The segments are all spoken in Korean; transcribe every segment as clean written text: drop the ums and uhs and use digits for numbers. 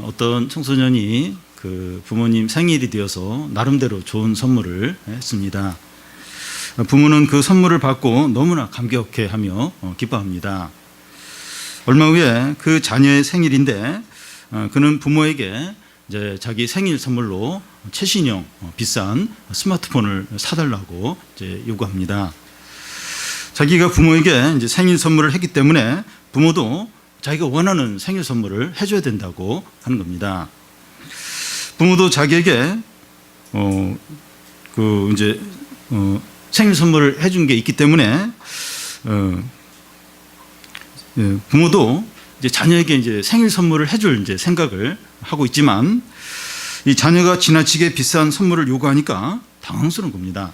어떤 청소년이 그 부모님 생일이 되어서 나름대로 좋은 선물을 했습니다. 부모는 그 선물을 받고 너무나 감격해하며 기뻐합니다. 얼마 후에 그 자녀의 생일인데 그는 부모에게 이제 자기 생일 선물로 최신형 비싼 스마트폰을 사달라고 이제 요구합니다. 자기가 부모에게 이제 생일 선물을 했기 때문에 부모도 자기가 원하는 생일 선물을 해줘야 된다고 하는 겁니다. 부모도 자기에게 생일 선물을 해준 게 있기 때문에 부모도 이제 자녀에게 이제 생일 선물을 해줄 이제 생각을 하고 있지만 이 자녀가 지나치게 비싼 선물을 요구하니까 당황스러운 겁니다.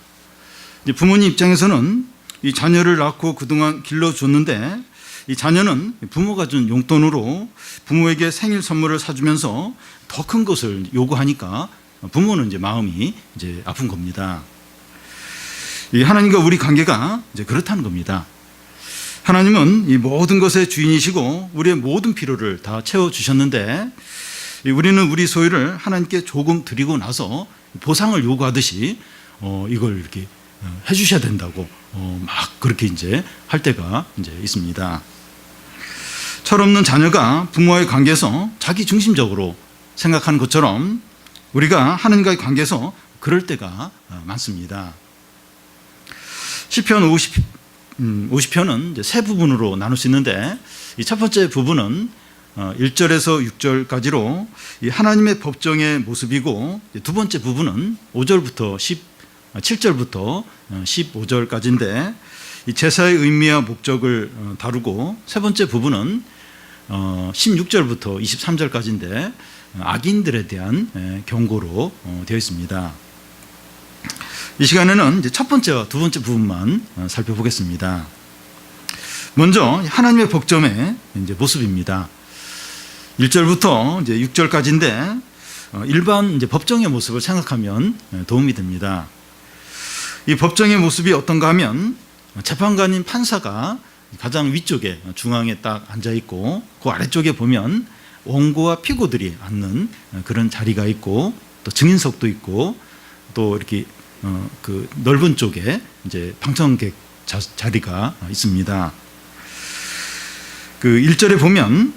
이제 부모님 입장에서는 이 자녀를 낳고 그동안 길러줬는데 이 자녀는 부모가 준 용돈으로 부모에게 생일 선물을 사주면서 더 큰 것을 요구하니까 부모는 이제 마음이 이제 아픈 겁니다. 이 하나님과 우리 관계가 이제 그렇다는 겁니다. 하나님은 이 모든 것의 주인이시고 우리의 모든 필요를 다 채워주셨는데 우리는 우리 소유를 하나님께 조금 드리고 나서 보상을 요구하듯이 이걸 이렇게 해주셔야 된다고 막 그렇게 이제 할 때가 이제 있습니다. 철없는 자녀가 부모와의 관계에서 자기 중심적으로 생각하는 것처럼 우리가 하나님과의 관계에서 그럴 때가 많습니다. 시편 50편은 이제 세 부분으로 나눌 수 있는데 이 첫 번째 부분은 1절에서 6절까지로 이 하나님의 법정의 모습이고 두 번째 부분은 5절부터 7절부터 15절까지인데 이 제사의 의미와 목적을 다루고 세 번째 부분은 16절부터 23절까지인데 악인들에 대한 경고로 되어 있습니다. 이 시간에는 이제 첫 번째와 두 번째 부분만 살펴보겠습니다. 먼저 하나님의 법정의 이제 모습입니다. 1절부터 이제 6절까지인데 일반 이제 법정의 모습을 생각하면 도움이 됩니다. 이 법정의 모습이 어떤가 하면 재판관인 판사가 가장 위쪽에 중앙에 딱 앉아 있고 그 아래쪽에 보면 원고와 피고들이 앉는 그런 자리가 있고 또 증인석도 있고 또 이렇게 그 넓은 쪽에 이제 방청객 자리가 있습니다. 그 1절에 보면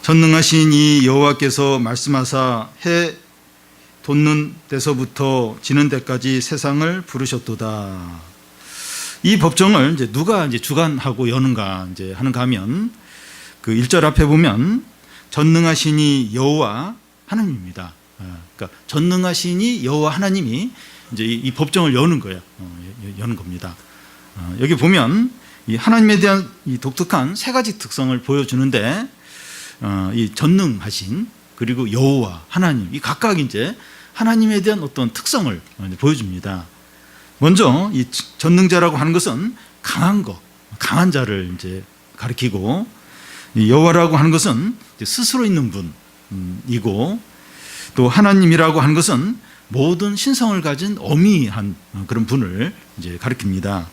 전능하신 이 여호와께서 말씀하사 해 돋는 데서부터 지는 데까지 세상을 부르셨도다. 이 법정을 이제 누가 이제 주관하고 여는가 이제 하는가 하면 그 1절 앞에 보면 전능하시니 여호와 하나님입니다. 그러니까 전능하시니 여호와 하나님이 이제 이 법정을 여는 거예요. 여는 겁니다. 여기 보면 이 하나님에 대한 이 독특한 세 가지 특성을 보여주는데 이 전능하신 그리고 여호와 하나님 이 각각 이제 하나님에 대한 어떤 특성을 보여줍니다. 먼저 이 전능자라고 하는 것은 강한 것, 강한 자를 이제 가리키고 이 여호와라고 하는 것은 스스로 있는 분이고 또 하나님이라고 하는 것은 모든 신성을 가진 어미한 그런 분을 이제 가리킵니다.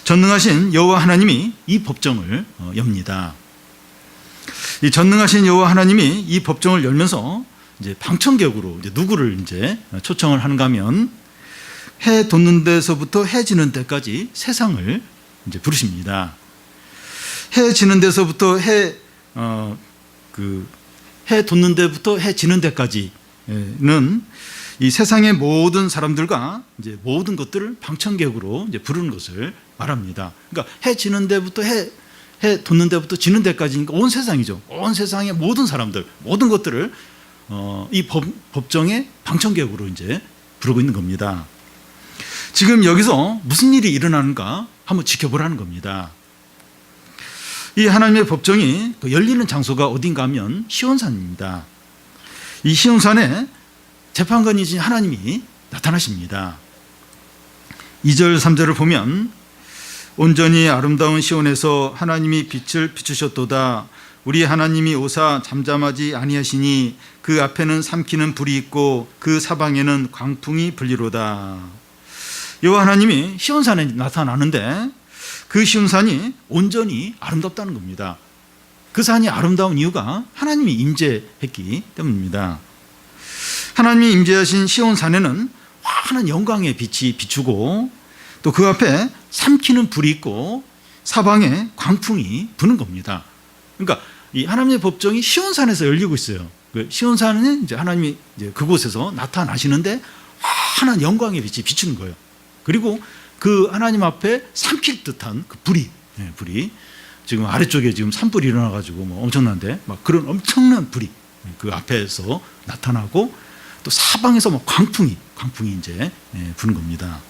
전능하신 여호와 하나님이 이 법정을 엽니다. 이 전능하신 여호와 하나님이 이 법정을 열면서 이제 방청객으로 이제 누구를 이제 초청을 하는가 하면 해 돋는 데서부터 해 지는 데까지 세상을 이제 부르십니다. 해 지는 데서부터 해 돋는 데부터 해 지는 데까지는 이 세상의 모든 사람들과 이제 모든 것들을 방청객으로 이제 부르는 것을 말합니다. 그러니까 해 지는 데부터 해 돋는 데부터 지는 데까지니까 온 세상이죠. 온 세상의 모든 사람들, 모든 것들을 이 법정의 방청객으로 이제 부르고 있는 겁니다. 지금 여기서 무슨 일이 일어나는가 한번 지켜보라는 겁니다. 이 하나님의 법정이 열리는 장소가 어딘가 하면 시온산입니다. 이 시온산에 재판관이신 하나님이 나타나십니다. 2절 3절을 보면 온전히 아름다운 시온에서 하나님이 빛을 비추셨도다. 우리 하나님이 오사 잠잠하지 아니하시니 그 앞에는 삼키는 불이 있고 그 사방에는 광풍이 불리로다. 여호와 하나님이 시온산에 나타나는데 그 시온산이 온전히 아름답다는 겁니다. 그 산이 아름다운 이유가 하나님이 임재했기 때문입니다. 하나님이 임재하신 시온산에는 환한 영광의 빛이 비추고 또 그 앞에 삼키는 불이 있고 사방에 광풍이 부는 겁니다. 그러니까 이 하나님의 법정이 시온산에서 열리고 있어요. 그 시온산은 이제 하나님이 이제 그곳에서 나타나시는데 환한 영광의 빛이 비추는 거예요. 그리고 그 하나님 앞에 삼킬 듯한 그 불이 지금 아래쪽에 지금 산불이 일어나가지고 뭐 엄청난데 막 그런 엄청난 불이 그 앞에서 나타나고 또 사방에서 뭐 광풍이 이제 부는 겁니다.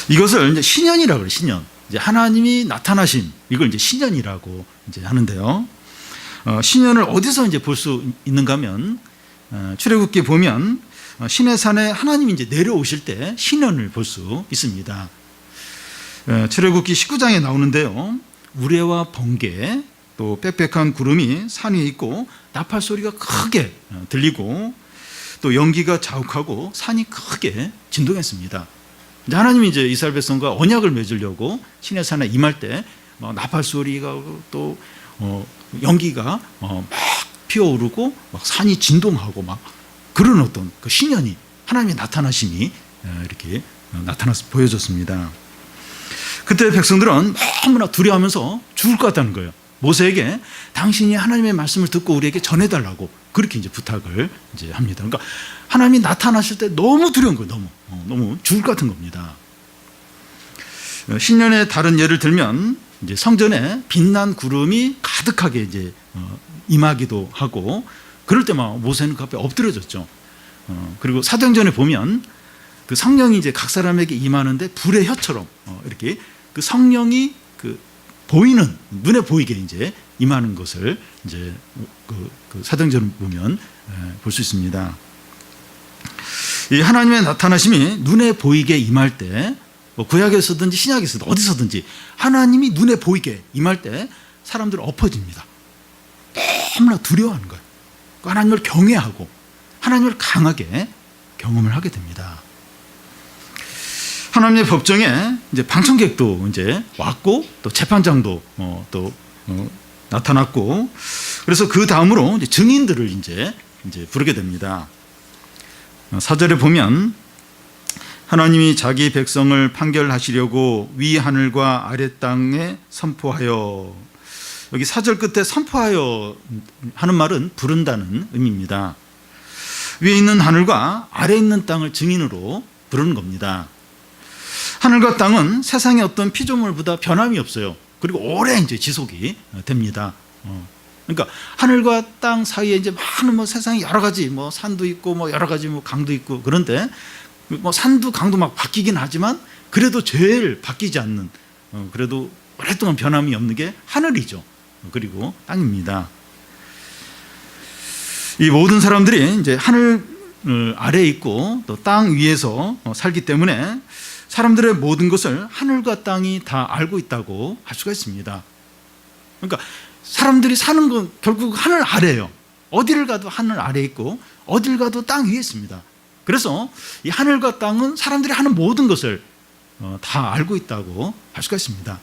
이것을 이제 신년이라고 그래요. 신년. 이제 하나님이 나타나신 이걸 이제 신년이라고 이제 하는데요. 신년을 어디서 이제 볼 수 있는가 하면 출애굽기 보면 시내산에 하나님이 이제 내려오실 때 신년을 볼 수 있습니다. 출애굽기 19장에 나오는데요. 우레와 번개 또 빽빽한 구름이 산 위에 있고 나팔 소리가 크게 들리고 또 연기가 자욱하고 산이 크게 진동했습니다. 하나님이 이제 이스라엘 백성과 언약을 맺으려고 시내산에 임할 때 나팔 소리가 또 연기가 막 피어오르고 막 산이 진동하고 막 그런 어떤 그 신년이 하나님의 나타나심이 이렇게 나타나서 보여졌습니다. 그때 백성들은 너무나 두려워하면서 죽을 것 같다는 거예요. 모세에게 당신이 하나님의 말씀을 듣고 우리에게 전해달라고 그렇게 이제 부탁을 이제 합니다. 그러니까 하나님이 나타나실 때 너무 두려운 거예요. 너무 죽을 것 같은 겁니다. 신년의 다른 예를 들면 이제 성전에 빛난 구름이 가득하게 이제 임하기도 하고 그럴 때 막 모세는 그 앞에 엎드려졌죠. 그리고 사도행전에 보면 그 성령이 이제 각 사람에게 임하는데 불의 혀처럼 이렇게 그 성령이 그 보이는 눈에 보이게 이제 임하는 것을 이제 그 사도행전을 보면 볼 수 있습니다. 이 하나님의 나타나심이 눈에 보이게 임할 때 뭐 구약에서든지 신약에서든 어디서든지 하나님이 눈에 보이게 임할 때 사람들은 엎어집니다. 너무나 두려워하는 거예요. 하나님을 경외하고 하나님을 강하게 경험을 하게 됩니다. 하나님의 법정에 이제 방청객도 이제 왔고 또 재판장도 또 나타났고 그래서 그 다음으로 이제 증인들을 이제 부르게 됩니다. 4절에 보면 하나님이 자기 백성을 판결하시려고 위 하늘과 아래 땅에 선포하여 여기 4절 끝에 선포하여 하는 말은 부른다는 의미입니다. 위에 있는 하늘과 아래 있는 땅을 증인으로 부르는 겁니다. 하늘과 땅은 세상의 어떤 피조물보다 변함이 없어요. 그리고 오래 이제 지속이 됩니다. 그러니까 하늘과 땅 사이에 이제 많은 뭐 세상에 여러 가지 뭐 산도 있고 뭐 여러 가지 뭐 강도 있고 그런데 뭐 산도 강도 막 바뀌긴 하지만 그래도 제일 바뀌지 않는 그래도 오랫동안 변함이 없는 게 하늘이죠. 그리고 땅입니다. 이 모든 사람들이 이제 하늘 아래에 있고 또 땅 위에서 살기 때문에 사람들의 모든 것을 하늘과 땅이 다 알고 있다고 할 수가 있습니다. 그러니까 사람들이 사는 건 결국 하늘 아래예요. 어디를 가도 하늘 아래에 있고 어딜 가도 땅 위에 있습니다. 그래서 이 하늘과 땅은 사람들이 하는 모든 것을 다 알고 있다고 할 수가 있습니다.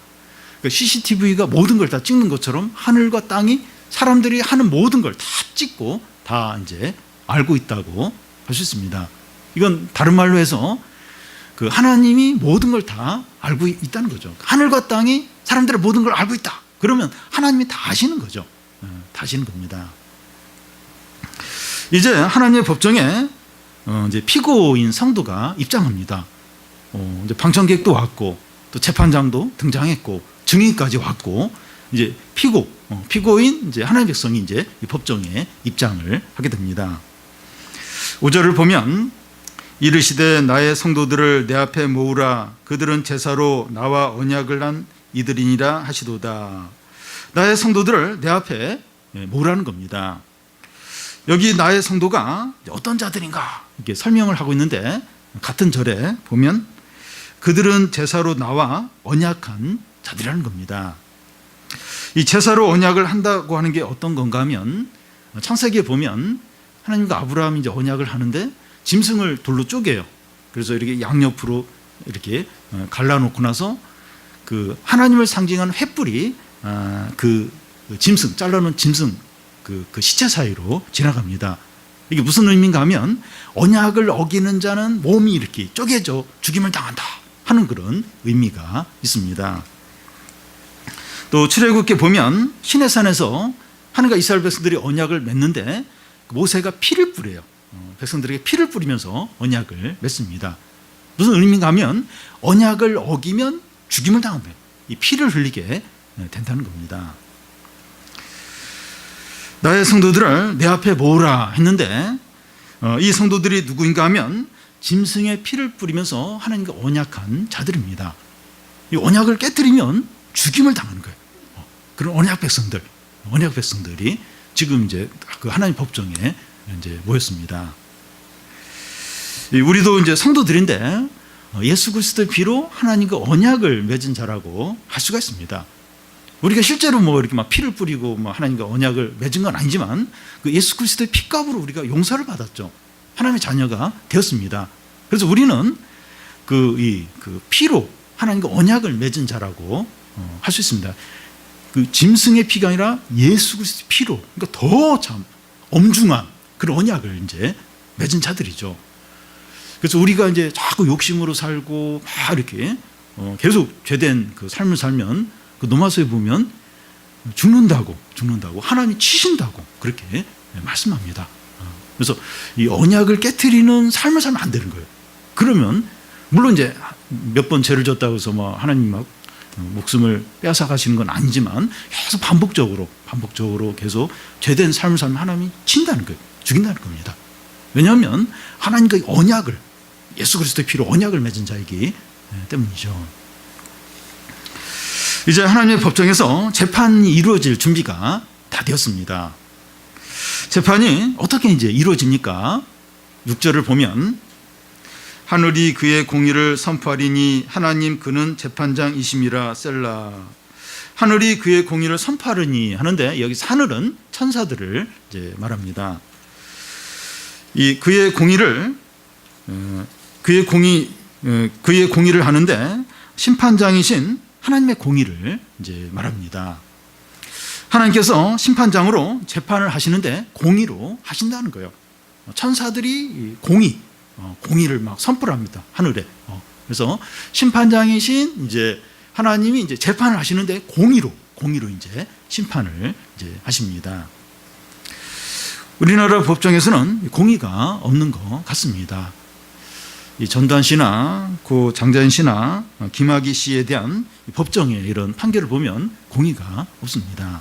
그러니까 CCTV가 모든 걸 다 찍는 것처럼 하늘과 땅이 사람들이 하는 모든 걸 다 찍고 다 이제 알고 있다고 할 수 있습니다. 이건 다른 말로 해서 그 하나님이 모든 걸 다 알고 있다는 거죠. 하늘과 땅이 사람들의 모든 걸 알고 있다. 그러면 하나님이 다 아시는 거죠. 다 아시는 겁니다. 이제 하나님의 법정에 이제 피고인 성도가 입장합니다. 이제 방청객도 왔고 또 재판장도 등장했고 증인까지 왔고 이제 피고인 이제 하나님의 백성이 이제 이 법정에 입장을 하게 됩니다. 5절을 보면 이르시되 나의 성도들을 내 앞에 모으라 그들은 제사로 나와 언약을 한 이들이니라 하시도다. 나의 성도들을 내 앞에 모으라는 겁니다. 여기 나의 성도가 어떤 자들인가 이렇게 설명을 하고 있는데 같은 절에 보면 그들은 제사로 나와 언약한 자들이라는 겁니다. 이 제사로 언약을 한다고 하는 게 어떤 건가 하면 창세기에 보면 하나님과 아브라함이 이제 언약을 하는데 짐승을 돌로 쪼개요. 그래서 이렇게 양옆으로 이렇게 갈라놓고 나서 그 하나님을 상징하는 횃불이 그 그 짐승, 잘라놓은 짐승 그 시체 사이로 지나갑니다. 이게 무슨 의미인가 하면 언약을 어기는 자는 몸이 이렇게 쪼개져 죽임을 당한다 하는 그런 의미가 있습니다. 또 출애굽기에 보면 시내산에서 하나님과 이스라엘 백성들이 언약을 맺는데 모세가 피를 뿌려요. 백성들에게 피를 뿌리면서 언약을 맺습니다. 무슨 의미인가 하면 언약을 어기면 죽임을 당한다. 이 피를 흘리게 된다는 겁니다. 나의 성도들을 내 앞에 모으라 했는데 이 성도들이 누구인가 하면 짐승의 피를 뿌리면서 하나님과 언약한 자들입니다. 이 언약을 깨뜨리면 죽임을 당하는 거예요. 그런 언약 백성들이 지금 이제 그 하나님 법정에 이제 모였습니다. 우리도 이제 성도들인데 예수 그리스도의 피로 하나님과 언약을 맺은 자라고 할 수가 있습니다. 우리가 실제로 뭐 이렇게 막 피를 뿌리고 뭐 하나님과 언약을 맺은 건 아니지만 그 예수 그리스도의 피값으로 우리가 용서를 받았죠. 하나님의 자녀가 되었습니다. 그래서 우리는 그 피로 하나님과 언약을 맺은 자라고 할 수 있습니다. 그 짐승의 피가 아니라 예수 그리스도의 피로, 그러니까 더 참 엄중한 그런 언약을 이제 맺은 자들이죠. 그래서 우리가 이제 자꾸 욕심으로 살고 막 이렇게 계속 죄된 그 삶을 살면 그 로마서에 보면 죽는다고 하나님이 치신다고 그렇게 말씀합니다. 그래서 이 언약을 깨트리는 삶을 살면 안 되는 거예요. 그러면 물론 이제 몇 번 죄를 졌다고 해서 뭐 하나님 막 목숨을 빼앗아 가시는 건 아니지만 계속 반복적으로 계속 죄된 삶을 살면 하나님이 친다는 거예요. 죽인다는 겁니다. 왜냐하면 하나님과 언약을 예수 그리스도의 피로 언약을 맺은 자이기 때문이죠. 이제 하나님의 법정에서 재판이 이루어질 준비가 다 되었습니다. 재판이 어떻게 이제 이루어집니까? 6절을 보면 하늘이 그의 공의를 선포하리니 하나님 그는 재판장이심이라 셀라. 하늘이 그의 공의를 선포하리니 하는데 여기서 하늘은 천사들을 이제 말합니다. 이 그의 공의를 하는데 심판장이신 하나님의 공의를 이제 말합니다. 하나님께서 심판장으로 재판을 하시는데 공의로 하신다는 거예요. 천사들이 공의를 막 선포를 합니다. 하늘에. 그래서 심판장이신 이제 하나님이 이제 재판을 하시는데 공의로 이제 심판을 이제 하십니다. 우리나라 법정에서는 공의가 없는 것 같습니다. 이 전두환 씨나 고 장자연 씨나 김학의 씨에 대한 법정의 이런 판결을 보면 공의가 없습니다.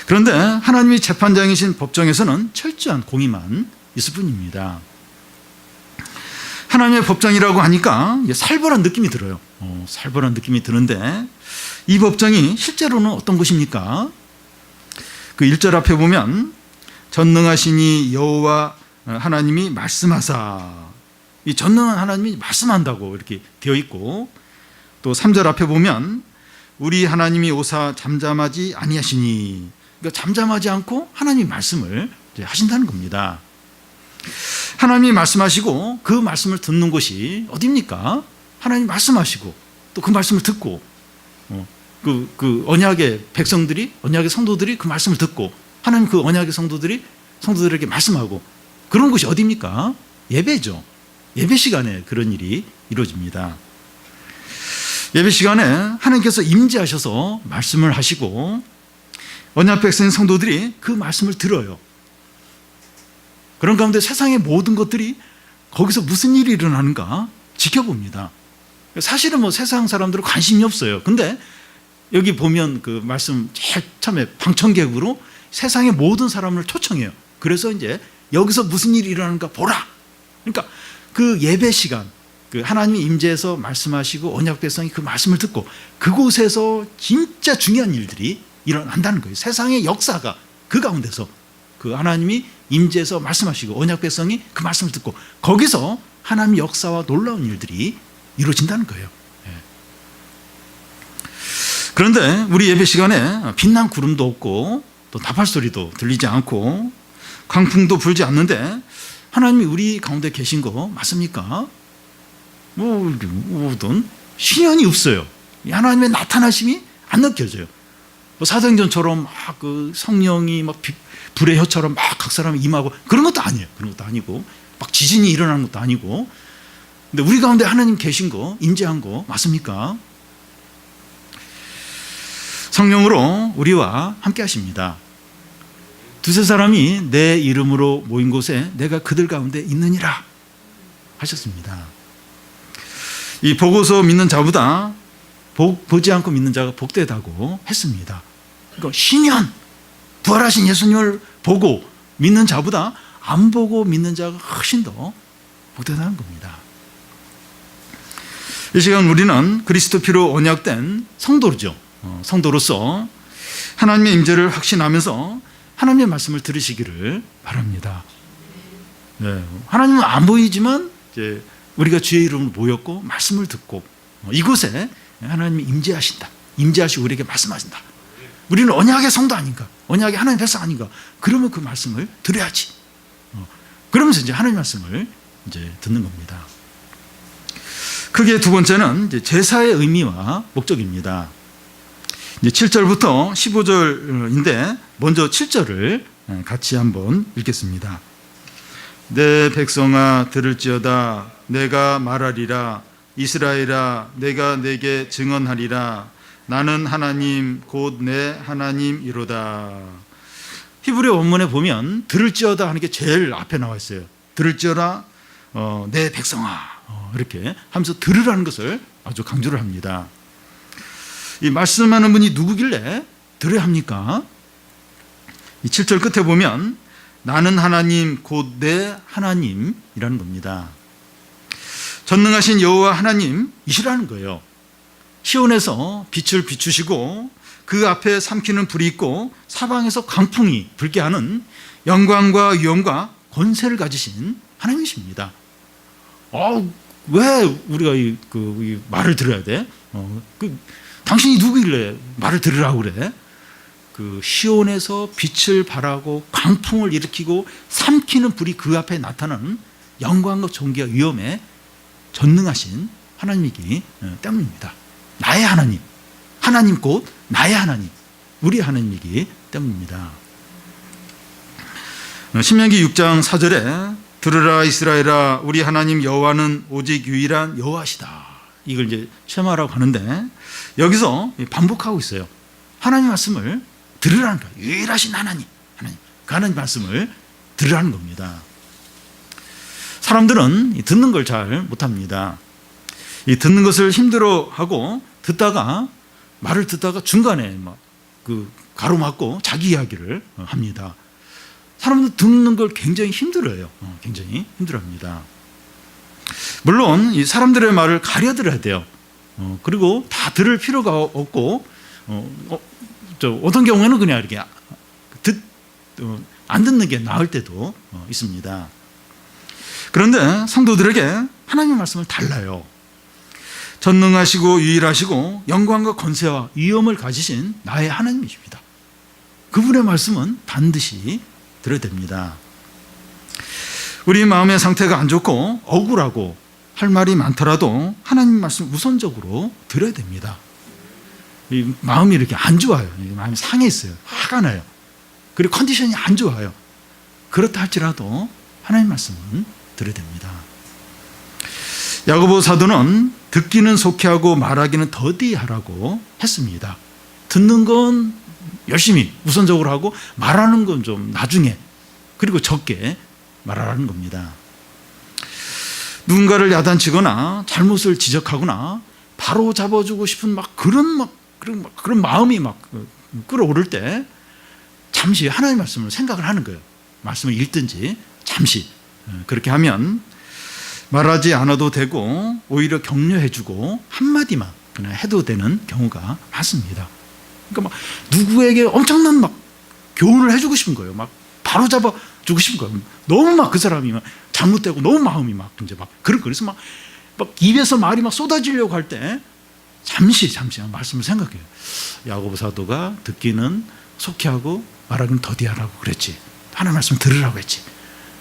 그런데 하나님이 재판장이신 법정에서는 철저한 공의만 있을 뿐입니다. 하나님의 법정이라고 하니까 살벌한 느낌이 들어요. 살벌한 느낌이 드는데 이 법정이 실제로는 어떤 곳입니까? 그 1절 앞에 보면 전능하시니 여호와 하나님이 말씀하사, 이 전능한 하나님이 말씀한다고 이렇게 되어 있고, 또 3절 앞에 보면 우리 하나님이 오사 잠잠하지 아니하시니, 그러니까 잠잠하지 않고 하나님이 말씀을 하신다는 겁니다. 하나님이 말씀하시고 그 말씀을 듣는 곳이 어디입니까? 하나님이 말씀하시고 또 그 말씀을 듣고 그 언약의 백성들이, 언약의 성도들이 그 말씀을 듣고 하나님 그 언약의 성도들에게 말씀하고 그런 곳이 어디입니까? 예배죠. 예배 시간에 그런 일이 이루어집니다. 예배 시간에 하나님께서 임재하셔서 말씀을 하시고 언약 백성 성도들이 그 말씀을 들어요. 그런 가운데 세상의 모든 것들이 거기서 무슨 일이 일어나는가 지켜봅니다. 사실은 뭐 세상 사람들은 관심이 없어요. 근데 여기 보면 그 말씀 제일 처음에 방청객으로 세상의 모든 사람을 초청해요. 그래서 이제 여기서 무슨 일이 일어나는가 보라. 그러니까 그 예배 시간, 그 하나님이 임재해서 말씀하시고 언약 백성이 그 말씀을 듣고 그곳에서 진짜 중요한 일들이 일어난다는 거예요. 세상의 역사가 그 가운데서 그 하나님이 임재해서 말씀하시고 언약 백성이 그 말씀을 듣고 거기서 하나님의 역사와 놀라운 일들이 이루어진다는 거예요. 그런데 우리 예배 시간에 빛난 구름도 없고 또 나팔 소리도 들리지 않고 광풍도 불지 않는데 하나님이 우리 가운데 계신 거 맞습니까? 뭐든 신현이 없어요. 하나님의 나타나심이 안 느껴져요. 뭐 사도행전처럼 막 그 성령이 막 불의 혀처럼 막 각 사람이 임하고 그런 것도 아니에요. 그런 것도 아니고 막 지진이 일어나는 것도 아니고. 근데 우리 가운데 하나님 계신 거, 임재한 거 맞습니까? 성령으로 우리와 함께 하십니다. 두세 사람이 내 이름으로 모인 곳에 내가 그들 가운데 있느니라 하셨습니다. 이 보고서 믿는 자보다 보지 않고 믿는 자가 복되다고 했습니다. 그러니까 신현 부활하신 예수님을 보고 믿는 자보다 안 보고 믿는 자가 훨씬 더 복되다는 겁니다. 이 시간 우리는 그리스도 피로 언약된 성도죠. 성도로서 하나님의 임재를 확신하면서 하나님의 말씀을 들으시기를 바랍니다. 네, 하나님은 안 보이지만 이제 우리가 주의 이름으로 모였고 말씀을 듣고 이곳에 하나님이 임재하신다. 임재하시고 우리에게 말씀하신다. 우리는 언약의 성도 아닌가? 언약의 하나님의 백성 아닌가? 그러면 그 말씀을 들어야지. 그러면서 이제 하나님의 말씀을 이제 듣는 겁니다. 크게 두 번째는 이제 제사의 의미와 목적입니다. 이제 7절부터 15절인데 먼저 7절을 같이 한번 읽겠습니다. 내 백성아 들을지어다 내가 말하리라 이스라엘아 내가 내게 증언하리라 나는 하나님 곧 내 하나님이로다. 히브리 원문에 보면 들을지어다 하는 게 제일 앞에 나와 있어요. 들을지어다 내 백성아 이렇게 하면서 들으라는 것을 아주 강조를 합니다. 이 말씀하는 분이 누구길래 들어야 합니까? 이 7절 끝에 보면 나는 하나님 곧 내 하나님이라는 겁니다. 전능하신 여호와 하나님이시라는 거예요. 시온에서 빛을 비추시고 그 앞에 삼키는 불이 있고 사방에서 강풍이 불게 하는 영광과 위엄과 권세를 가지신 하나님이십니다. 왜 우리가 이 말을 들어야 돼? 당신이 누구길래 말을 들으라고 그래? 그 시온에서 빛을 발하고 강풍을 일으키고 삼키는 불이 그 앞에 나타나는 영광과 존귀와 위엄에 전능하신 하나님이기 때문입니다. 나의 하나님, 하나님 곧 나의 하나님, 우리 하나님이기 때문입니다. 신명기 6장 4절에 들으라 이스라엘아 우리 하나님 여호와는 오직 유일한 여호와시다. 이걸 이제 쉐마라고 하는데 여기서 반복하고 있어요. 하나님 말씀을 들으라는 거예요. 유일하신 하나님, 그 하나님 말씀을 들으라는 겁니다. 사람들은 듣는 걸 잘 못합니다. 이 듣는 것을 힘들어하고 말을 듣다가 중간에 막 그 가로막고 자기 이야기를 합니다. 사람들 듣는 걸 굉장히 힘들어해요. 굉장히 힘들어합니다. 물론 이 사람들의 말을 가려들어야 돼요. 그리고 다 들을 필요가 없고 어떤 경우에는 그냥 이렇게 안 듣는 게 나을 때도 있습니다. 그런데 성도들에게 하나님의 말씀을 달라요. 전능하시고 유일하시고 영광과 권세와 위엄을 가지신 나의 하나님이십니다. 그분의 말씀은 반드시 들어야 됩니다. 우리 마음의 상태가 안 좋고 억울하고 할 말이 많더라도 하나님 말씀 우선적으로 들어야 됩니다. 이 마음이 이렇게 안 좋아요. 마음이 상해 있어요. 화가 나요. 그리고 컨디션이 안 좋아요. 그렇다 할지라도 하나님 말씀은 들어야 됩니다. 야고보 사도는 듣기는 속히하고 말하기는 더디하라고 했습니다. 듣는 건 열심히 우선적으로 하고 말하는 건 좀 나중에 그리고 적게 말하라는 겁니다. 누군가를 야단치거나 잘못을 지적하거나 바로 잡아주고 싶은 그런 마음이 끌어오를 때 잠시 하나님의 말씀을 생각을 하는 거예요. 말씀을 읽든지 잠시 그렇게 하면 말하지 않아도 되고 오히려 격려해주고 한마디만 그냥 해도 되는 경우가 많습니다. 그러니까 누구에게 엄청난 교훈을 해주고 싶은 거예요. 바로 잡아주고 싶은 거예요. 너무 그 사람이 잘못되고 너무 마음이 이제 그래서 입에서 말이 쏟아지려고 할 때 잠시 말씀을 생각해요. 야고보 사도가 듣기는 속히하고 말하기는 더디하라고 그랬지. 하나님 말씀 들으라고 했지.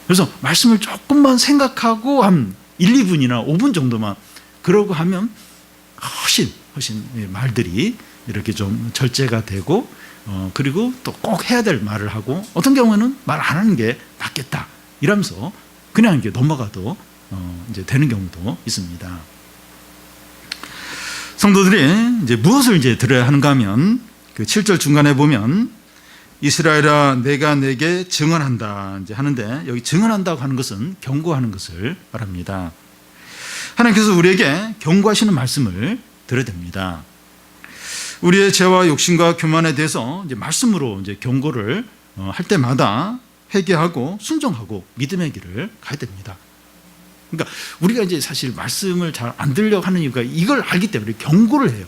그래서 말씀을 조금만 생각하고 한 1, 2분이나 5분 정도만 그러고 하면 훨씬 말들이 이렇게 좀 절제가 되고 그리고 또 꼭 해야 될 말을 하고 어떤 경우에는 말 안 하는 게 낫겠다 이러면서 그냥 이렇게 넘어가도 이제 되는 경우도 있습니다. 성도들이 이제 무엇을 이제 들어야 하는가 하면 그 7절 중간에 보면 이스라엘아 내가 내게 증언한다 이제 하는데 여기 증언한다고 하는 것은 경고하는 것을 말합니다. 하나님께서 우리에게 경고하시는 말씀을 들어야 됩니다. 우리의 죄와 욕심과 교만에 대해서 이제 말씀으로 이제 경고를 할 때마다 회개하고 순종하고 믿음의 길을 가야 됩니다. 그러니까 우리가 이제 사실 말씀을 잘 안 들으려고 하는 이유가 이걸 알기 때문에 경고를 해요.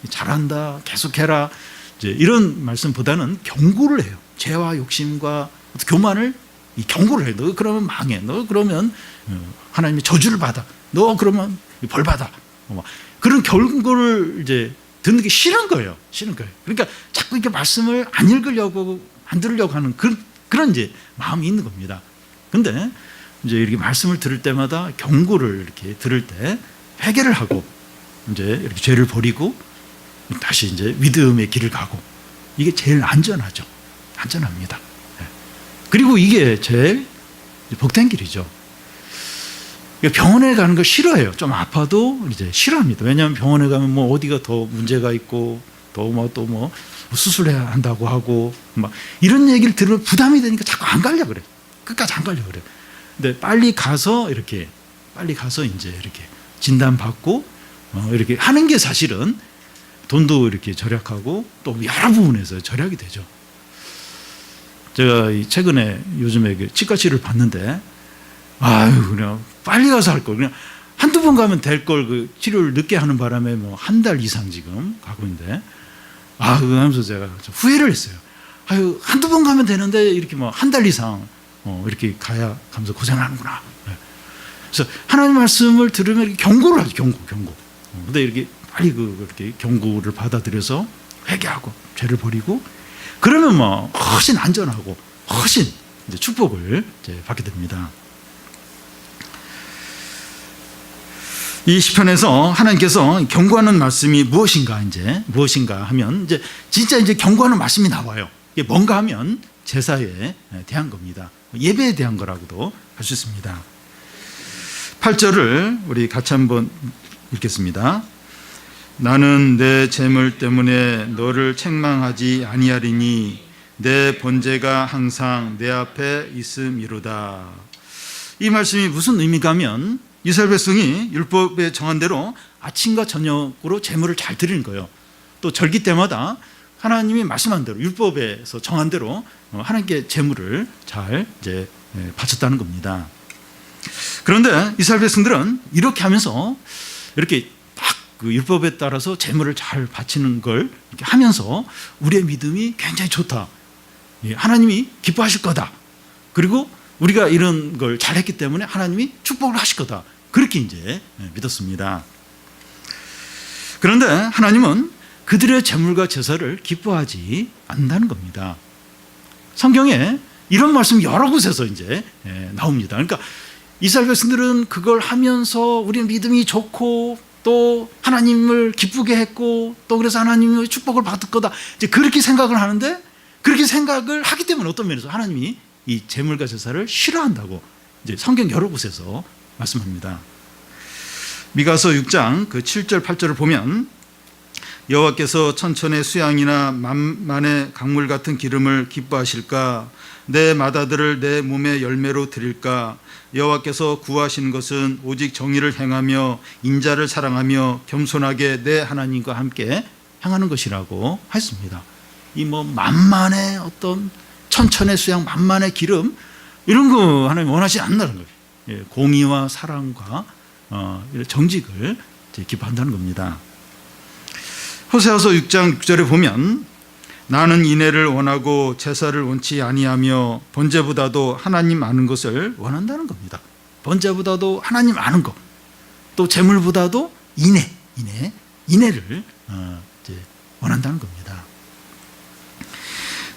잘한다, 계속해라. 이제 이런 말씀보다는 경고를 해요. 죄와 욕심과 교만을 경고를 해요. 너 그러면 망해. 너 그러면 하나님의 저주를 받아. 너 그러면 벌 받아. 그런 경고를 이제 듣는 게 싫은 거예요. 싫은 거예요. 그러니까 자꾸 이렇게 말씀을 안 읽으려고 안 들으려고 하는 그런 이제 마음이 있는 겁니다. 근데 이제 이렇게 말씀을 들을 때마다 경고를 이렇게 들을 때 회개를 하고 이제 이렇게 죄를 버리고 다시 이제 믿음의 길을 가고 이게 제일 안전하죠. 안전합니다. 그리고 이게 제일 복된 길이죠. 병원에 가는 거 싫어해요. 좀 아파도 이제 싫어합니다. 왜냐하면 병원에 가면 뭐 어디가 더 문제가 있고 또 뭐 수술해야 한다고 하고 막 이런 얘기를 들으면 부담이 되니까 자꾸 안 가려고 그래요. 끝까지 안 가려고 그래요. 근데 빨리 가서 이제 이렇게 진단받고 이렇게 하는 게 사실은 돈도 이렇게 절약하고 또 여러 부분에서 절약이 되죠. 제가 최근에 요즘에 치과치료를 받는데 그냥 빨리 가서 할 걸 그냥 한두 번 가면 될 걸 그 치료를 늦게 하는 바람에 뭐 한 달 이상 지금 가고 있는데 그거 하면서 제가 좀 후회를 했어요. 한두 번 가면 되는데 이렇게 뭐 한 달 이상 이렇게 가야 가면서 고생하는구나. 그래서 하나님 말씀을 들으면 이렇게 경고를 하죠. 경고. 근데 이렇게 빨리 그렇게 경고를 받아들여서 회개하고 죄를 버리고 그러면 뭐 훨씬 안전하고 훨씬 이제 축복을 이제 받게 됩니다. 이 시편에서 하나님께서 경고하는 말씀이 무엇인가 하면 이제 진짜 이제 경고하는 말씀이 나와요. 이게 뭔가 하면 제사에 대한 겁니다. 예배에 대한 거라고도 할 수 있습니다. 8절을 우리 같이 한번 읽겠습니다. 나는 내 재물 때문에 너를 책망하지 아니하리니 내 번제가 항상 내 앞에 있음이로다. 이 말씀이 무슨 의미가 하면 이스라엘 백성이 율법에 정한 대로 아침과 저녁으로 제물을 잘 드리는 거예요. 또 절기 때마다 하나님이 말씀한 대로 율법에서 정한 대로 하나님께 제물을 잘 이제 바쳤다는 겁니다. 그런데 이스라엘 백성들은 이렇게 하면서 이렇게 딱 그 율법에 따라서 제물을 잘 바치는 걸 이렇게 하면서 우리의 믿음이 굉장히 좋다. 하나님이 기뻐하실 거다. 그리고 우리가 이런 걸 잘했기 때문에 하나님이 축복을 하실 거다. 그렇게 이제 믿었습니다. 그런데 하나님은 그들의 제물과 제사를 기뻐하지 않는다는 겁니다. 성경에 이런 말씀이 여러 곳에서 이제 나옵니다. 그러니까 이스라엘 백성들은 그걸 하면서 우리의 믿음이 좋고 또 하나님을 기쁘게 했고 또 그래서 하나님의 축복을 받을 거다. 이제 그렇게 생각을 하는데 그렇게 생각을 하기 때문에 어떤 면에서 하나님이 이 제물과 제사를 싫어한다고 이제 성경 여러 곳에서 말씀합니다. 미가서 6장 그 7절 8절을 보면 여호와께서 천천의 수양이나 만만의 강물 같은 기름을 기뻐하실까? 내 마다들을 내 몸의 열매로 드릴까? 여호와께서 구하시는 것은 오직 정의를 행하며 인자를 사랑하며 겸손하게 내 하나님과 함께 행하는 것이라고 했습니다. 이 뭐 만만의 어떤 천천의 수양, 만만의 기름 이런 거 하나님 원하지 않는다는 거예요. 공의와 사랑과 정직을 기뻐한다는 겁니다. 호세아서 6장 6절에 보면 나는 인애를 원하고 제사를 원치 아니하며 번제보다도 하나님 아는 것을 원한다는 겁니다. 번제보다도 하나님 아는 것, 또 제물보다도 인애를 원한다는 겁니다.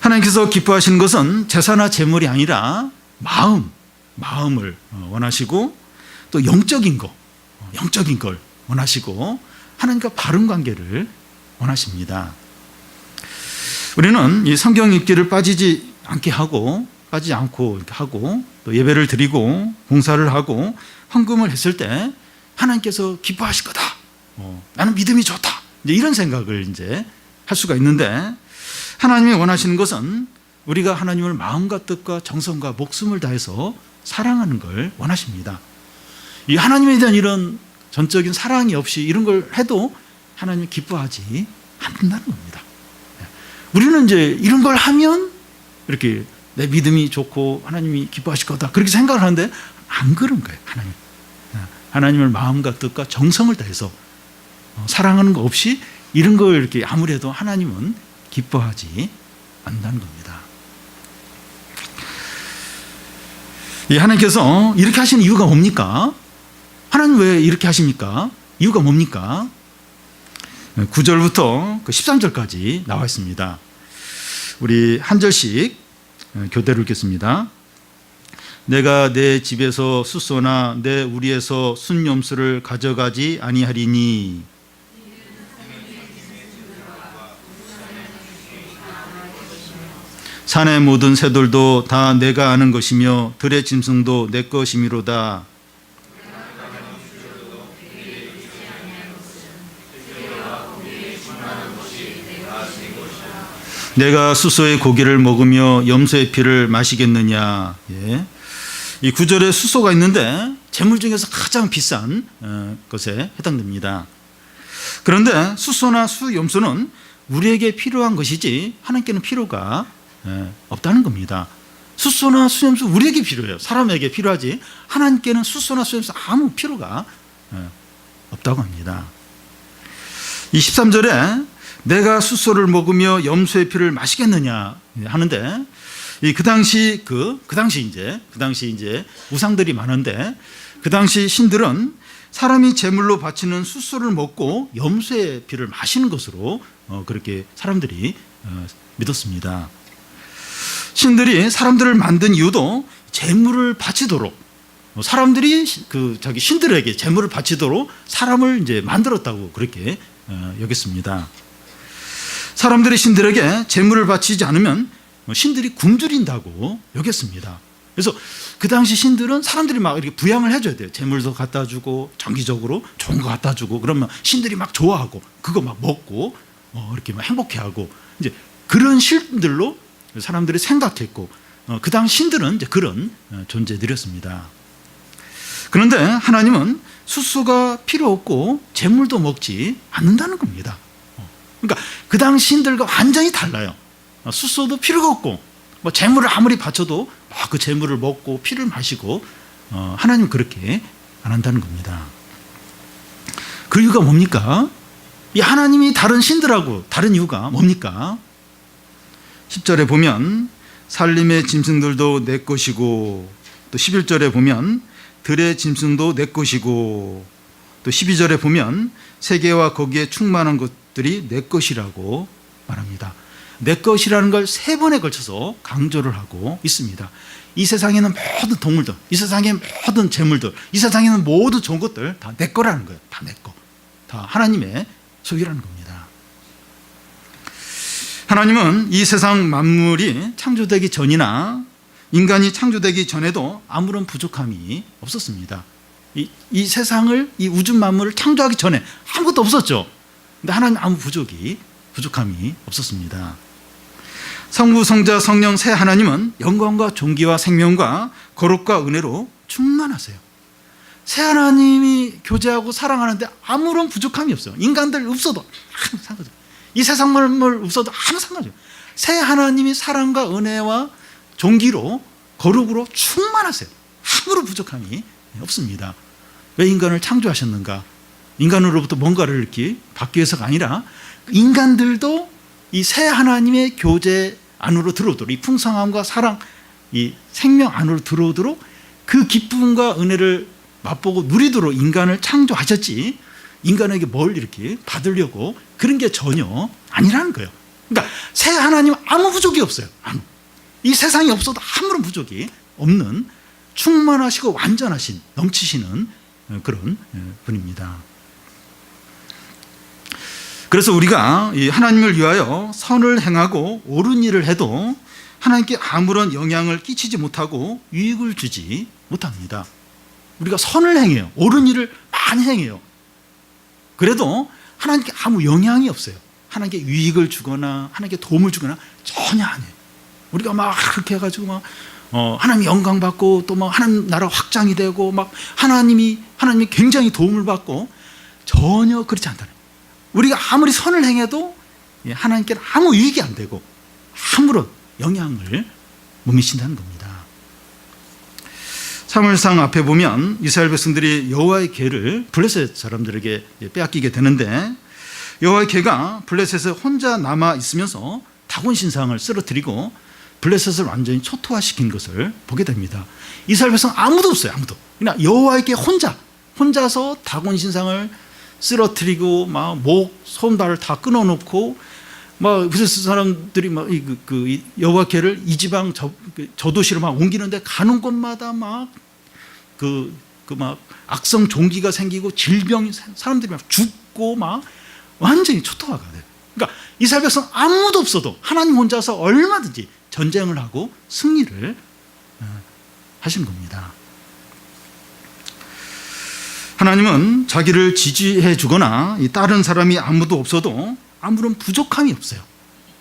하나님께서 기뻐하시는 것은 제사나 제물이 아니라 마음을 원하시고 또 영적인 걸 원하시고 하나님과 바른 관계를 원하십니다. 우리는 이 성경 읽기를 빠지지 않고 이렇게 하고 또 예배를 드리고 봉사를 하고 헌금을 했을 때 하나님께서 기뻐하실 거다. 나는 믿음이 좋다. 이제 이런 생각을 이제 할 수가 있는데, 하나님이 원하시는 것은 우리가 하나님을 마음과 뜻과 정성과 목숨을 다해서 사랑하는 걸 원하십니다. 이 하나님에 대한 이런 전적인 사랑이 없이 이런 걸 해도 하나님이 기뻐하지 않는다는 겁니다. 우리는 이제 이런 걸 하면 이렇게 내 믿음이 좋고 하나님이 기뻐하실 거다 그렇게 생각을 하는데 안 그런 거예요. 하나님을 마음과 뜻과 정성을 다해서 사랑하는 거 없이 이런 걸 이렇게 아무리 해도 하나님은 기뻐하지 않는다는 겁니다. 이 하나님께서 이렇게 하시는 이유가 뭡니까? 하나님 왜 이렇게 하십니까? 이유가 뭡니까? 9절부터 13절까지 나와 있습니다. 우리 한 절씩 교대로 읽겠습니다. 내가 내 집에서 숫소나 내 우리에서 순염수를 가져가지 아니하리니 산의 모든 새들도 다 내가 아는 것이며 들의 짐승도 내 것이미로다. 내가 숫소의 고기를 먹으며 염소의 피를 마시겠느냐. 예. 이 9절에 숫소가 있는데 재물 중에서 가장 비싼 것에 해당됩니다. 그런데 숫소나 수염소는 우리에게 필요한 것이지 하나님께는 필요가 없다는 겁니다. 숫소나 수염소 우리에게 필요해요. 사람에게 필요하지 하나님께는 숫소나 수염소 아무 필요가 없다고 합니다. 이 13절에 내가 숫소를 먹으며 염소의 피를 마시겠느냐 하는데, 그 당시 이제 우상들이 많은데 그 당시 신들은 사람이 제물로 바치는 숫소를 먹고 염소의 피를 마시는 것으로 그렇게 사람들이 믿었습니다. 신들이 사람들을 만든 이유도 제물을 바치도록, 사람들이 자기 신들에게 제물을 바치도록 사람을 이제 만들었다고 그렇게 여겼습니다. 사람들이 신들에게 제물을 바치지 않으면 신들이 굶주린다고 여겼습니다. 그래서 그 당시 신들은 사람들이 막 이렇게 부양을 해줘야 돼요. 제물도 갖다 주고 정기적으로 좋은 거 갖다 주고 그러면 신들이 막 좋아하고 그거 막 먹고 이렇게 막 행복해하고 이제 그런 신들로 사람들이 생각했고 그 당시 신들은 이제 그런 존재들이었습니다. 그런데 하나님은 숫소가 필요 없고 제물도 먹지 않는다는 겁니다. 그러니까 그 당시 신들과 완전히 달라요. 숫소도 필요가 없고 제물을 아무리 바쳐도 그 제물을 먹고 피를 마시고 하나님은 그렇게 안 한다는 겁니다. 그 이유가 뭡니까? 이 하나님이 다른 신들하고 다른 이유가 뭡니까? 10절에 보면 산림의 짐승들도 내 것이고, 또 11절에 보면 들의 짐승도 내 것이고, 또 12절에 보면 세계와 거기에 충만한 것들이 내 것이라고 말합니다. 내 것이라는 걸 3번에 걸쳐서 강조를 하고 있습니다. 이 세상에 있는 모든 동물들, 이 세상에 있는 모든 재물들, 이 세상에 있는 모든 좋은 것들 다 내 거라는 거예요. 다 내 거. 다 하나님의 소유라는 겁니다. 하나님은 이 세상 만물이 창조되기 전이나 인간이 창조되기 전에도 아무런 부족함이 없었습니다. 이 세상을, 이 우주 만물을 창조하기 전에 아무것도 없었죠. 근데 하나님 아무 부족함이 없었습니다. 성부, 성자, 성령 세 하나님은 영광과 존귀와 생명과 거룩과 은혜로 충만하세요. 세 하나님이 교제하고 사랑하는데 아무런 부족함이 없어요. 인간들 없어도 아무 상관없어요. 이 세상 만물 없어도 아무 상관없어요. 세 하나님이 사랑과 은혜와 존귀로 거룩으로 충만하세요. 아무런 부족함이 없습니다. 왜 인간을 창조하셨는가? 인간으로부터 뭔가를 이렇게 받기 위해서가 아니라 인간들도 이 세 하나님의 교제 안으로 들어오도록, 이 풍성함과 사랑, 이 생명 안으로 들어오도록 그 기쁨과 은혜를 맛보고 누리도록 인간을 창조하셨지, 인간에게 뭘 이렇게 받으려고 그런 게 전혀 아니라는 거예요. 그러니까 새 하나님 아무 부족이 없어요. 이 세상에 없어도 아무런 부족이 없는 충만하시고 완전하신, 넘치시는 그런 분입니다. 그래서 우리가 이 하나님을 위하여 선을 행하고 옳은 일을 해도 하나님께 아무런 영향을 끼치지 못하고 유익을 주지 못합니다. 우리가 선을 행해요. 옳은 일을 많이 행해요. 그래도 하나님께 아무 영향이 없어요. 하나님께 유익을 주거나 하나님께 도움을 주거나 전혀 아니에요. 우리가 막 그렇게 해가지고 막 하나님 영광 받고 또 막 하나님 나라 확장이 되고 막 하나님이 굉장히 도움을 받고 전혀 그렇지 않다는 거예요. 우리가 아무리 선을 행해도 하나님께는 아무 유익이 안 되고 아무런 영향을 못 미친다는 겁니다. 사무엘상 앞에 보면 이스라엘 백성들이 여호와의 궤를 블레셋 사람들에게 빼앗기게 되는데 여호와의 궤가 블레셋에 혼자 남아 있으면서 다곤 신상을 쓰러뜨리고 블레셋을 완전히 초토화시킨 것을 보게 됩니다. 이스라엘 백성 아무도 없어요. 아무도. 그냥 여호와의 궤 혼자서 다곤 신상을 쓰러뜨리고 막 목, 손발을 다 끊어놓고 막 블레셋 사람들이 막 여호와 궤를 이 지방 저 도시로 막 옮기는데 가는 곳마다 막 막 악성 종기가 생기고 질병이 사람들이 막 죽고 막 완전히 초토화가 돼요. 그러니까 이스라엘 백성 아무도 없어도 하나님 혼자서 얼마든지 전쟁을 하고 승리를 하신 겁니다. 하나님은 자기를 지지해 주거나 다른 사람이 아무도 없어도 아무런 부족함이 없어요.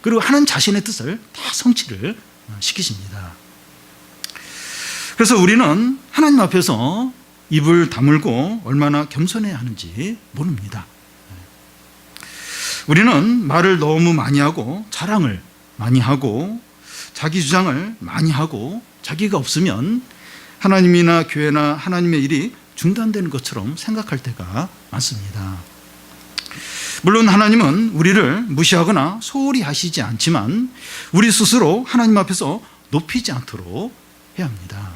그리고 하나님 자신의 뜻을 다 성취를 시키십니다. 그래서 우리는 하나님 앞에서 입을 다물고 얼마나 겸손해야 하는지 모릅니다. 우리는 말을 너무 많이 하고 자랑을 많이 하고 자기 주장을 많이 하고 자기가 없으면 하나님이나 교회나 하나님의 일이 중단되는 것처럼 생각할 때가 많습니다. 물론 하나님은 우리를 무시하거나 소홀히 하시지 않지만 우리 스스로 하나님 앞에서 높이지 않도록 해야 합니다.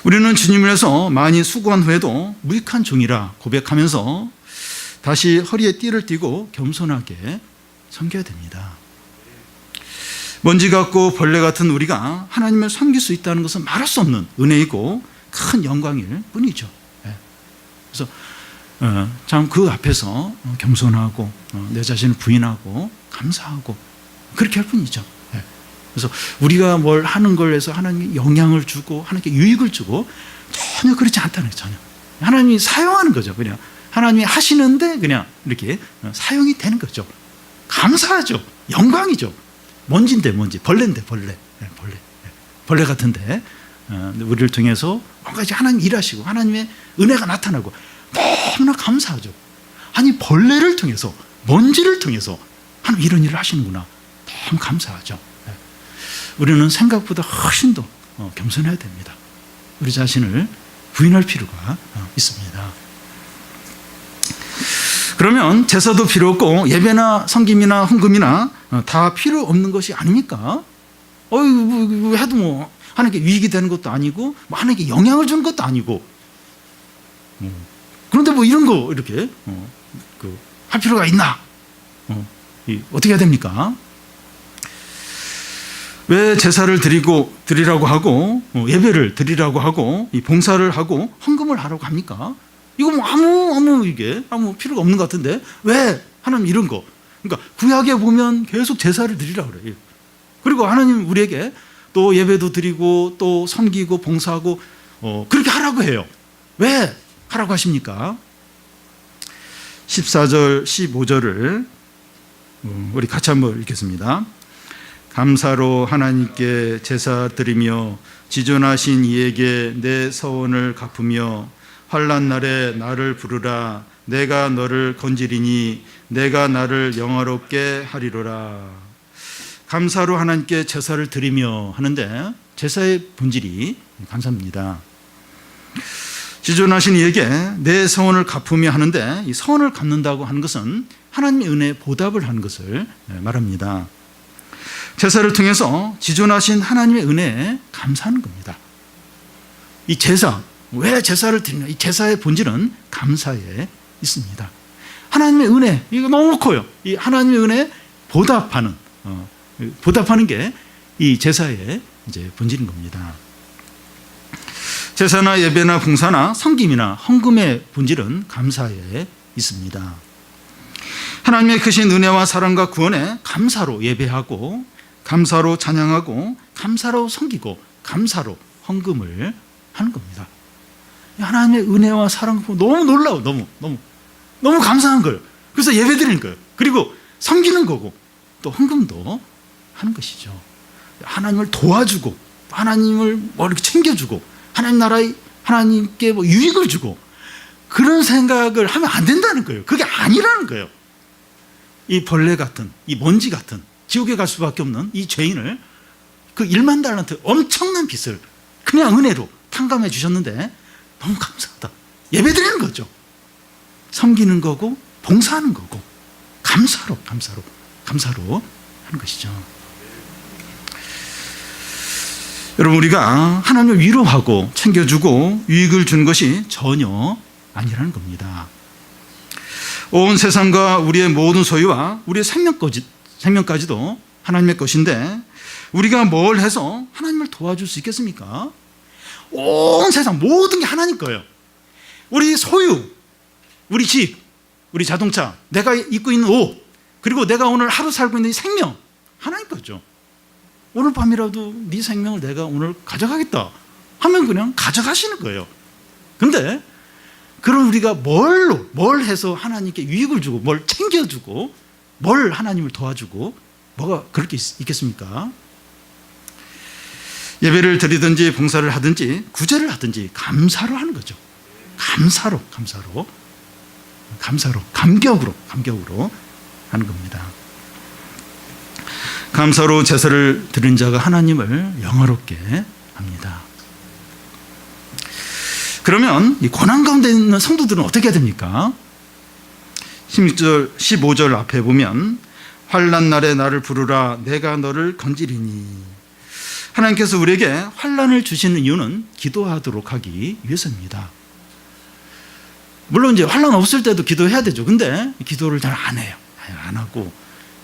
우리는 주님을 위해서 많이 수고한 후에도 무익한 종이라 고백하면서 다시 허리에 띠를 띠고 겸손하게 섬겨야 됩니다. 먼지 같고 벌레 같은 우리가 하나님을 섬길 수 있다는 것은 말할 수 없는 은혜이고 큰 영광일 뿐이죠. 그래서 참 그 앞에서 겸손하고 내 자신을 부인하고 감사하고 그렇게 할 뿐이죠. 그래서 우리가 뭘 하는 걸 해서 하나님이 영향을 주고 하나님께 유익을 주고 전혀 그렇지 않다는 거예요. 전혀. 하나님이 사용하는 거죠. 그냥 하나님이 하시는데 그냥 이렇게 사용이 되는 거죠. 감사하죠. 영광이죠. 먼지인데 먼지, 벌레인데 벌레. 벌레 같은데 우리를 통해서 뭔가 이제 하나님 일하시고 하나님의 은혜가 나타나고 너무나 감사하죠. 아니 벌레를 통해서 먼지를 통해서 하나님 이런 일을 하시는구나. 너무 감사하죠. 우리는 생각보다 훨씬 더 겸손해야 됩니다. 우리 자신을 부인할 필요가 있습니다. 그러면 제사도 필요 없고 예배나 성김이나 헌금이나 다 필요 없는 것이 아닙니까? 해도 뭐 하나님께 유익이 되는 것도 아니고 뭐 하나님께 영향을 주는 것도 아니고 그런데 뭐 이런 거 이렇게 할 필요가 있나? 어떻게 해야 됩니까? 왜 제사를 드리라고 하고 예배를 드리라고 하고 봉사를 하고 헌금을 하라고 합니까? 이거 뭐 아무 필요가 없는 것 같은데 왜 하나님 이런 거? 그러니까 구약에 보면 계속 제사를 드리라고 그래요. 그리고 하나님 우리에게 또 예배도 드리고 또 섬기고 봉사하고 그렇게 하라고 해요. 왜 하라고 하십니까? 14절 15절을 우리 같이 한번 읽겠습니다. 감사로 하나님께 제사 드리며 지존하신 이에게 내 서원을 갚으며 환난 날에 나를 부르라. 내가 너를 건지리니 내가 나를 영화롭게 하리로라. 감사로 하나님께 제사를 드리며 하는데 제사의 본질이 감사입니다. 지존하신 이에게 내 서원을 갚으며 하는데 이 서원을 갚는다고 하는 것은 하나님의 은혜에 보답을 하는 것을 말합니다. 제사를 통해서 지존하신 하나님의 은혜에 감사하는 겁니다. 이 제사, 왜 제사를 드리냐? 이 제사의 본질은 감사에 있습니다. 하나님의 은혜, 이거 너무 커요. 이 하나님의 은혜에 보답하는 게 이 제사의 이제 본질인 겁니다. 제사나 예배나 봉사나 성김이나 헌금의 본질은 감사에 있습니다. 하나님의 크신 은혜와 사랑과 구원에 감사로 예배하고, 감사로 찬양하고, 감사로 섬기고, 감사로 헌금을 하는 겁니다. 하나님의 은혜와 사랑 너무 놀라워. 너무 감사한 거예요. 그래서 예배 드리는 거예요. 그리고 섬기는 거고 또 헌금도 하는 것이죠. 하나님을 도와주고 하나님을 뭐 이렇게 챙겨주고 하나님 나라에 하나님께 뭐 유익을 주고 그런 생각을 하면 안 된다는 거예요. 그게 아니라는 거예요. 이 벌레 같은, 이 먼지 같은, 지옥에 갈 수밖에 없는 이 죄인을 그 1만 달란트 엄청난 빚을 그냥 은혜로 탕감해 주셨는데 너무 감사하다. 예배 드리는 거죠. 섬기는 거고 봉사하는 거고 감사로 하는 것이죠. 여러분, 우리가 하나님을 위로하고 챙겨주고 유익을 주는 것이 전혀 아니라는 겁니다. 온 세상과 우리의 모든 소유와 우리의 생명까지도 하나님의 것인데 우리가 뭘 해서 하나님을 도와줄 수 있겠습니까? 온 세상 모든 게 하나님 거예요. 우리 소유, 우리 집, 우리 자동차, 내가 입고 있는 옷, 그리고 내가 오늘 하루 살고 있는 이 생명, 하나님 거죠. 오늘 밤이라도 네 생명을 내가 오늘 가져가겠다 하면 그냥 가져가시는 거예요. 그런데 그럼 우리가 뭘 해서 하나님께 유익을 주고 뭘 챙겨주고 뭘 하나님을 도와주고 뭐가 그렇게 있겠습니까? 예배를 드리든지 봉사를 하든지 구제를 하든지 감사로 하는 거죠. 감사로 감격으로 하는 겁니다. 감사로 제사를 드린 자가 하나님을 영화롭게 합니다. 그러면 이 고난 가운데 있는 성도들은 어떻게 해야 됩니까? 16절, 15절 앞에 보면 환난 날에 나를 부르라 내가 너를 건지리니. 하나님께서 우리에게 환난을 주시는 이유는 기도하도록 하기 위해서입니다. 물론 이제 환난 없을 때도 기도해야 되죠. 근데 기도를 잘 안 해요. 안 하고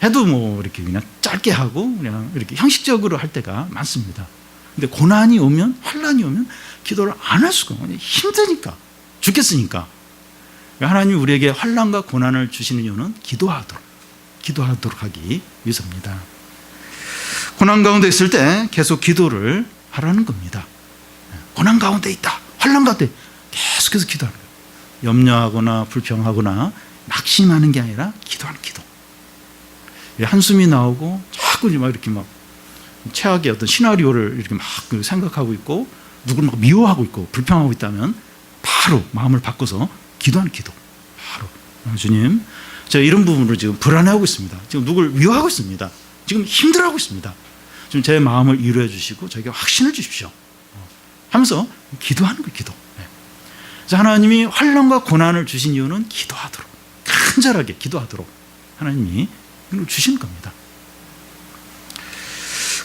해도 뭐 이렇게 그냥 짧게 하고 그냥 이렇게 형식적으로 할 때가 많습니다. 근데 고난이 오면, 환난이 오면 기도를 안 할 수가 없어요. 힘드니까, 죽겠으니까. 하나님이 우리에게 환난과 고난을 주시는 이유는 기도하도록 하기 위해서입니다. 고난 가운데 있을 때 계속 기도를 하라는 겁니다. 고난 가운데 있다, 환난 가운데 계속해서 기도하는 거예요. 염려하거나 불평하거나 낙심하는 게 아니라 기도하는 기도. 한숨이 나오고 자꾸 막 이렇게 막 최악의 어떤 시나리오를 이렇게 막 생각하고 있고 누구를 막 미워하고 있고 불평하고 있다면 바로 마음을 바꿔서 기도하는 기도. 바로 주님, 제가 이런 부분으로 지금 불안해하고 있습니다. 지금 누구를 미워하고 있습니다. 지금 힘들어하고 있습니다. 지금 제 마음을 위로해 주시고 저에게 확신을 주십시오 하면서 기도하는 거예요. 기도. 그래서 하나님이 환난과 고난을 주신 이유는 기도하도록, 간절하게 기도하도록 하나님이 주시는 겁니다.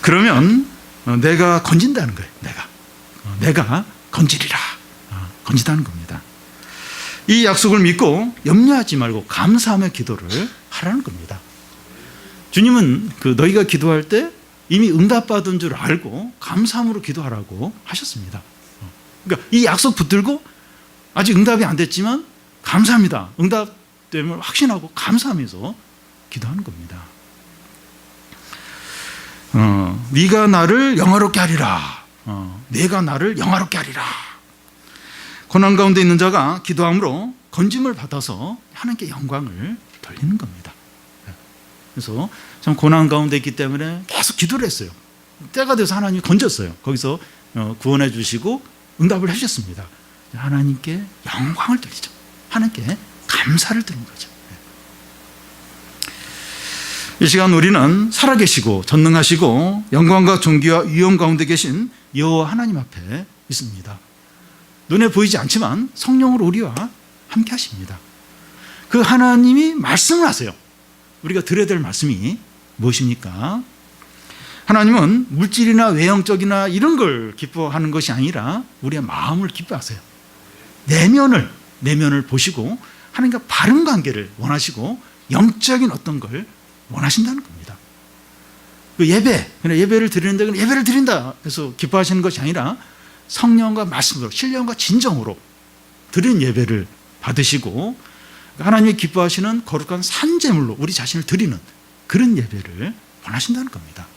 그러면 내가 건진다는 거예요. 내가 건지리라, 건지다는 겁니다. 이 약속을 믿고 염려하지 말고 감사하며 기도를 하라는 겁니다. 주님은 너희가 기도할 때 이미 응답받은 줄 알고 감사함으로 기도하라고 하셨습니다. 그러니까 이 약속 붙들고 아직 응답이 안 됐지만 감사합니다, 응답됨을 확신하고 감사하면서 기도하는 겁니다. 네가 나를 영화롭게 하리라. 내가 나를 영화롭게 하리라. 고난 가운데 있는 자가 기도함으로 건짐을 받아서 하나님께 영광을 돌리는 겁니다. 그래서 참 고난 가운데 있기 때문에 계속 기도를 했어요. 때가 돼서 하나님이 건졌어요. 거기서 구원해 주시고 응답을 해주셨습니다. 하나님께 영광을 돌리죠. 하나님께 감사를 드리는 거죠. 이 시간 우리는 살아계시고 전능하시고 영광과 존귀와 위엄 가운데 계신 여호와 하나님 앞에 있습니다. 눈에 보이지 않지만 성령으로 우리와 함께 하십니다. 그 하나님이 말씀을 하세요. 우리가 들어야 될 말씀이 무엇입니까? 하나님은 물질이나 외형적이나 이런 걸 기뻐하는 것이 아니라 우리의 마음을 기뻐하세요. 내면을 보시고 하나님과 바른 관계를 원하시고 영적인 어떤 걸 원하신다는 겁니다. 그 예배를 드리는데 예배를 드린다 해서 기뻐하시는 것이 아니라 성령과 말씀으로 신령과 진정으로 드린 예배를 받으시고 하나님이 기뻐하시는 거룩한 산제물로 우리 자신을 드리는 그런 예배를 원하신다는 겁니다.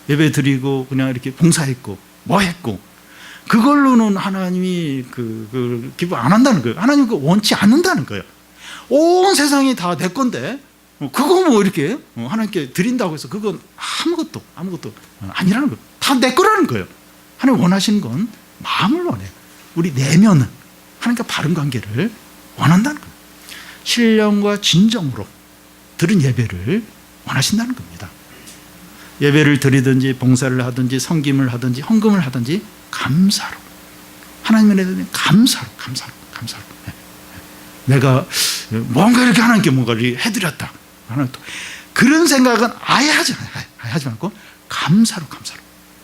예배 드리고 그냥 이렇게 봉사했고 뭐 했고 그걸로는 하나님이 기뻐 안 한다는 거예요. 하나님 원치 않는다는 거예요. 온 세상이 다 내 건데 그거 뭐 이렇게 하나님께 드린다고 해서 그건 아무것도 아니라는 거예요. 다 내 거라는 거예요. 하나님 원하시는 건 마음을 원해요. 우리 내면은 하나님과 바른 관계를 원한다는 거예요. 신령과 진정으로 드린 예배를 원하신다는 겁니다. 예배를 드리든지 봉사를 하든지 섬김을 하든지 헌금을 하든지 감사로 하나님의 은혜는 감사로 내가 뭔가 이렇게 하나님께 뭔가를 해드렸다 하나님 또 그런 생각은 아예 하지 않고 감사로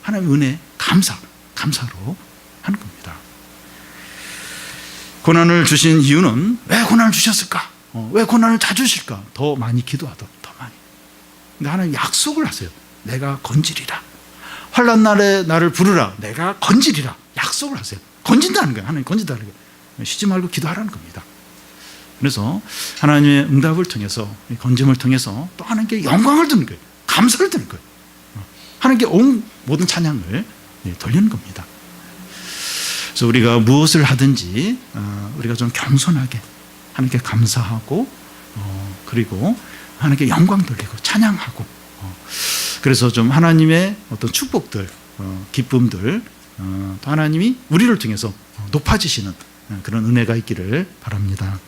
하나님의 은혜 감사로 하는 겁니다. 고난을 주신 이유는 왜 고난을 주셨을까? 왜 고난을 자주 주실까? 더 많이 기도하더 더 많이. 근데 하나님 약속을 하세요. 내가 건지리라. 환난 날에 나를 부르라. 내가 건지리라. 약속을 하세요. 건진다는 거예요. 하나님 건진다는 거예요. 쉬지 말고 기도하라는 겁니다. 그래서 하나님의 응답을 통해서 건짐을 통해서 또 하나님께 영광을 드는 거예요. 감사를 드는 거예요. 하나님께 온 모든 찬양을 돌리는 겁니다. 그래서 우리가 무엇을 하든지 우리가 좀 겸손하게 하나님께 감사하고 그리고 하나님께 영광 돌리고 찬양하고 그래서 좀 하나님의 어떤 축복들 기쁨들 또 하나님이 우리를 통해서 높아지시는 그런 은혜가 있기를 바랍니다.